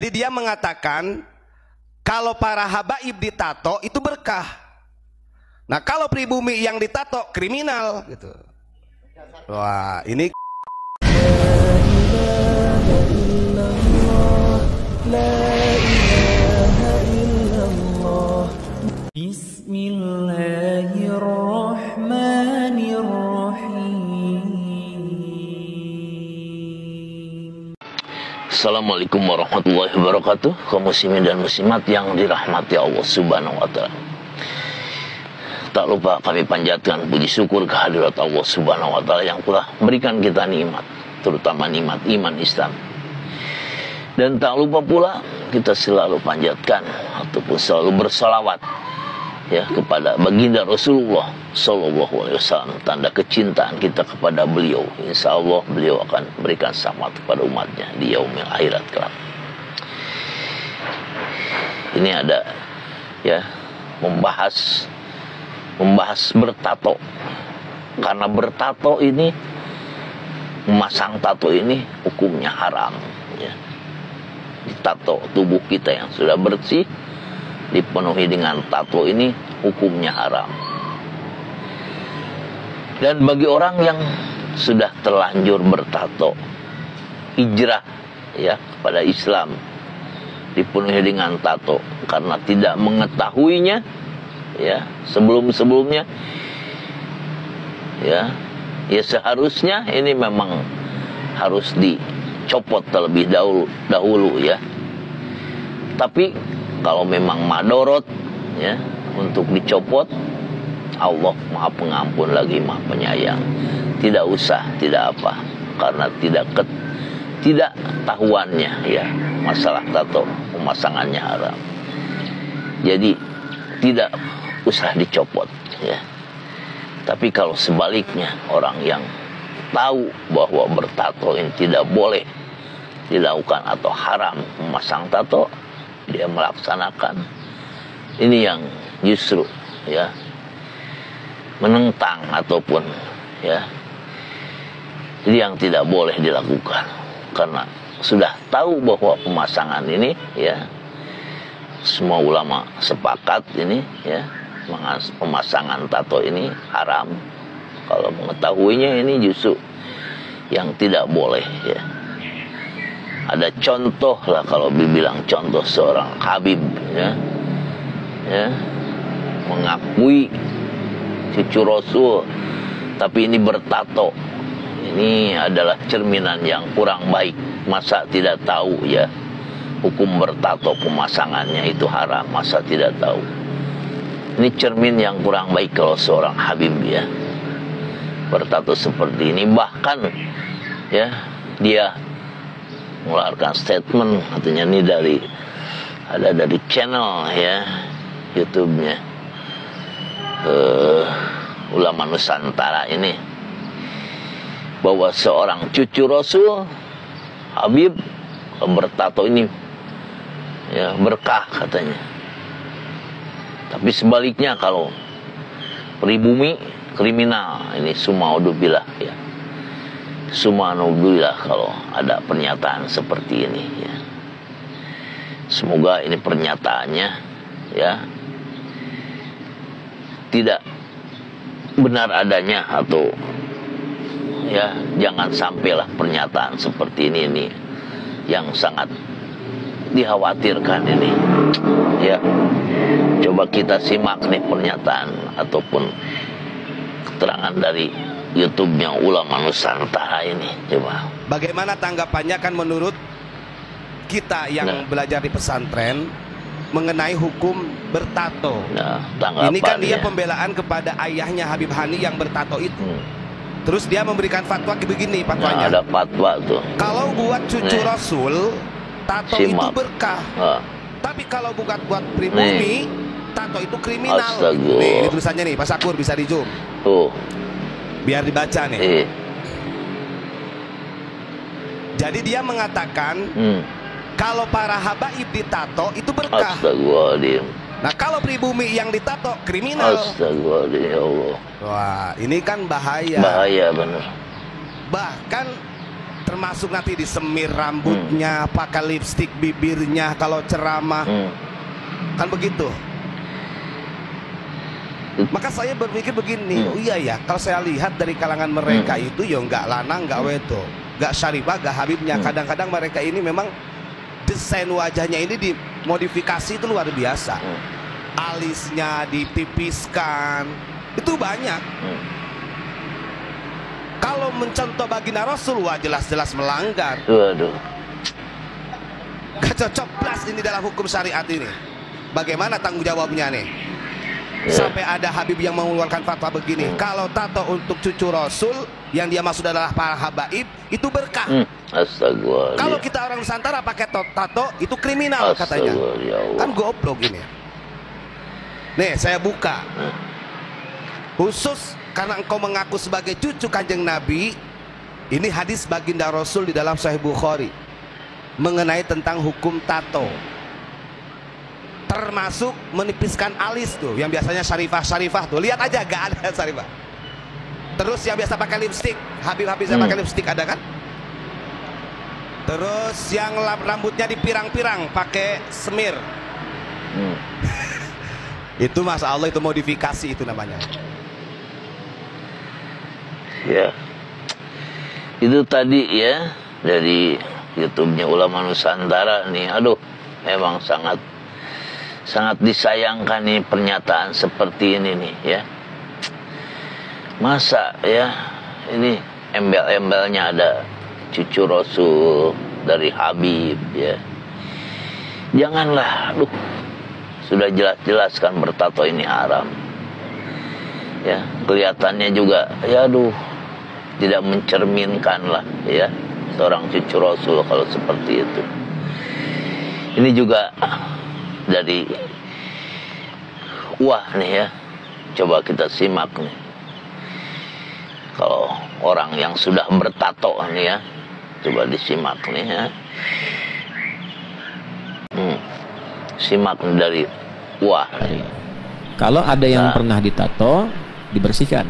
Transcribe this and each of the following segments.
Jadi dia mengatakan kalau para habaib ditato itu berkah. Nah kalau pribumi yang ditato kriminal gitu. Wah ini Assalamualaikum warahmatullahi wabarakatuh. Kaum muslimin dan muslimat yang dirahmati Allah Subhanahu wa taala. Tak lupa kami panjatkan puji syukur kehadirat Allah Subhanahu wa taala yang telah memberikan kita nikmat, terutama nikmat iman Islam. Dan tak lupa pula kita selalu panjatkan ataupun selalu bersalawat ya kepada baginda Rasulullah Sallallahu Alaihi Wasallam, tanda kecintaan kita kepada beliau. Insya Allah beliau akan berikan selamat kepada umatnya di yaumil akhirat kelak. Ini ada ya membahas bertato, karena bertato ini, memasang tato ini hukumnya haram ya. Ditato tubuh kita yang sudah bersih dipenuhi dengan tato ini hukumnya haram. Dan bagi orang yang sudah terlanjur bertato, hijrah ya kepada Islam, dipenuhi dengan tato karena tidak mengetahuinya ya sebelumnya ya seharusnya ini memang harus dicopot terlebih dahulu ya. Tapi kalau memang madorot ya untuk dicopot, Allah Maha Pengampun lagi Maha Penyayang. Tidak usah, tidak apa, karena tidak tahuannya ya masalah tato, pemasangannya haram. Jadi tidak usah dicopot ya. Tapi kalau sebaliknya orang yang tahu bahwa bertato ini tidak boleh dilakukan atau haram memasang tato, dia melaksanakan, ini yang justru ya menentang ataupun ya jadi yang tidak boleh dilakukan, karena sudah tahu bahwa pemasangan ini ya semua ulama sepakat ini ya pemasangan tato ini haram. Kalau mengetahuinya ini justru yang tidak boleh ya. Ada contoh lah, kalau dibilang contoh seorang Habib ya mengakui cucu Rasul tapi ini bertato. Ini adalah cerminan yang kurang baik. Masa tidak tahu ya hukum bertato pemasangannya itu haram, masa tidak tahu. Ini cermin yang kurang baik kalau seorang Habib ya bertato seperti ini. Bahkan ya dia mengeluarkan statement, katanya ini dari channel ya YouTube-nya Ulama Nusantara ini, bahwa seorang cucu Rasul Habib bertato ini ya berkah katanya. Tapi sebaliknya kalau pribumi kriminal. Ini sumaudzubillah ya. Sumaudzubillah kalau ada pernyataan seperti ini ya. Semoga ini pernyataannya ya tidak benar adanya, atau ya jangan sampailah pernyataan seperti ini yang sangat dikhawatirkan ini ya. Coba kita simak nih pernyataan ataupun keterangan dari YouTube-nya Ulama Nusantara ini. Coba bagaimana tanggapannya kan menurut kita yang belajar di pesantren mengenai hukum bertato. Ini kan dia pembelaan kepada ayahnya Habib Hani yang bertato itu. Terus dia memberikan fatwa begini fatwanya. Ada fatwa tuh. Kalau buat cucu Rasul, tato itu berkah. Tapi kalau buat pribumi, tato itu kriminal. Nih tulisannya nih, Pak Sakur bisa di zoom. Biar dibaca nih. Jadi dia mengatakan kalau para habaib ditato itu berkah. Astagfirullahaladzim. Nah kalau pribumi yang ditato kriminal. Astagfirullahaladzim ya Allah. Wah ini kan bahaya. Bahaya benar. Bahkan termasuk nanti disemir rambutnya, pakai lipstik bibirnya kalau ceramah, kan begitu. Maka saya berpikir begini, oh iya ya, kalau saya lihat dari kalangan mereka itu ya nggak lanang, nggak wedo, nggak syarifah, nggak habibnya. Kadang-kadang mereka ini memang desain wajahnya ini dimodifikasi itu luar biasa. Alisnya ditipiskan, itu banyak. Kalau mencontoh baginda Rasul, wah jelas-jelas melanggar. Waduh. Gak cocok plus ini dalam hukum syariat ini. Bagaimana tanggung jawabnya nih? Sampai ada Habib yang mengeluarkan fatwa begini, kalau tato untuk cucu Rasul yang dia maksud adalah para habaib itu berkah. Astagfirullah. Kalau kita orang Nusantara pakai tato itu kriminal katanya. Kan goblok ini. Nih saya buka. Khusus karena engkau mengaku sebagai cucu Kanjeng Nabi, ini hadis baginda Rasul di dalam Sahih Bukhari mengenai tentang hukum tato. Termasuk menipiskan alis tuh, yang biasanya syarifah tuh, lihat aja gak ada syarifah. Terus yang biasa pakai lipstik, Habib-habib yang pakai lipstik ada kan? Terus yang rambutnya dipirang-pirang pakai semir. Itu Masya Allah, itu modifikasi itu namanya. Ya, itu tadi ya dari YouTube-nya Ulama Nusantara nih. Aduh, memang sangat disayangkan nih pernyataan seperti ini nih ya. Masa ya ini embel-embelnya ada cucu Rasul dari Habib ya. Janganlah, aduh, sudah jelas-jelas kan bertato ini haram. Ya, kelihatannya juga ya aduh, tidak mencerminkan lah ya seorang cucu Rasul kalau seperti itu. Ini juga dari nih ya, coba kita simak nih. Kalau orang yang sudah bertato nih ya, coba disimak nih ya. Simak dari nih. Kalau ada yang pernah ditato, dibersihkan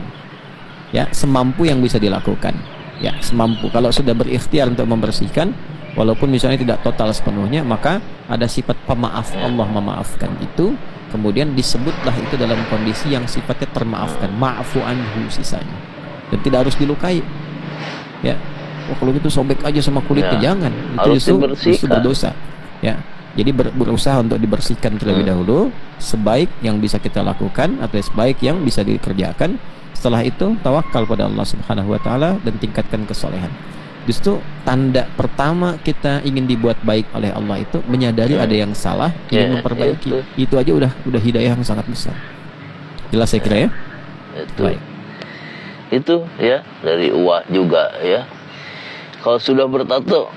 ya, semampu yang bisa dilakukan ya, semampu. Kalau sudah berikhtiar untuk membersihkan, walaupun misalnya tidak total sepenuhnya, maka ada sifat pemaaf, Allah memaafkan itu, kemudian disebutlah itu dalam kondisi yang sifatnya termaafkan, ma'fu anhu sisanya, dan tidak harus dilukai ya. Kalau gitu sobek aja sama kulitnya, jangan, itu justru berdosa ya. Jadi berusaha untuk dibersihkan terlebih dahulu, sebaik yang bisa kita lakukan atau sebaik yang bisa dikerjakan. Setelah itu tawakal pada Allah Subhanahu wa taala dan tingkatkan kesolehan. Justru tanda pertama kita ingin dibuat baik oleh Allah itu menyadari ada yang salah, ingin memperbaiki. Itu aja udah hidayah yang sangat besar. Jelas saya kira ya? Baik. Itu ya dari Uwa juga ya. Kalau sudah bertato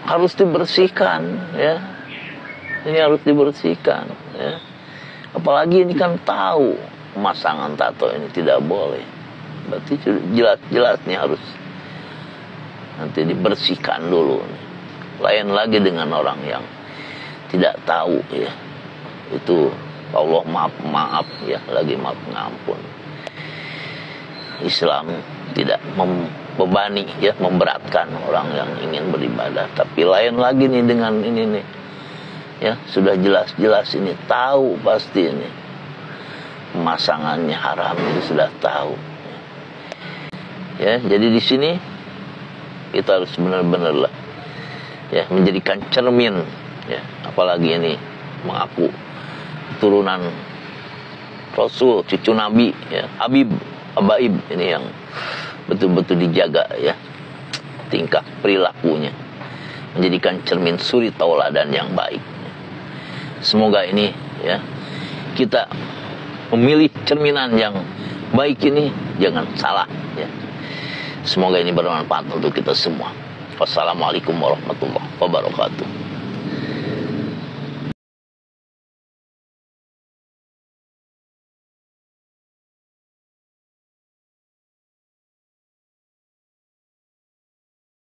harus dibersihkan ya. Ini harus dibersihkan ya. Apalagi ini kan tahu pemasangan tato ini tidak boleh. Berarti jelas-jelas nih harus nanti dibersihkan dulu. Lain lagi dengan orang yang tidak tahu ya. Itu Allah maaf ya, lagi maaf ngampun. Islam tidak membebani ya, memberatkan orang yang ingin beribadah. Tapi lain lagi nih dengan ini nih. Ya, sudah jelas-jelas ini tahu pasti ini pemasangannya haram, itu sudah tahu. Ya, jadi di sini kita harus benar-benar lah ya menjadikan cermin ya, apalagi ini mengaku turunan Rasul, cucu Nabi ya, Habib, Habaib, ini yang betul-betul dijaga ya tingkah perilakunya, menjadikan cermin suri tauladan yang baik. Semoga ini ya kita memilih cerminan yang baik ini, jangan salah ya. Semoga ini bermanfaat untuk kita semua. Wassalamualaikum warahmatullahi wabarakatuh.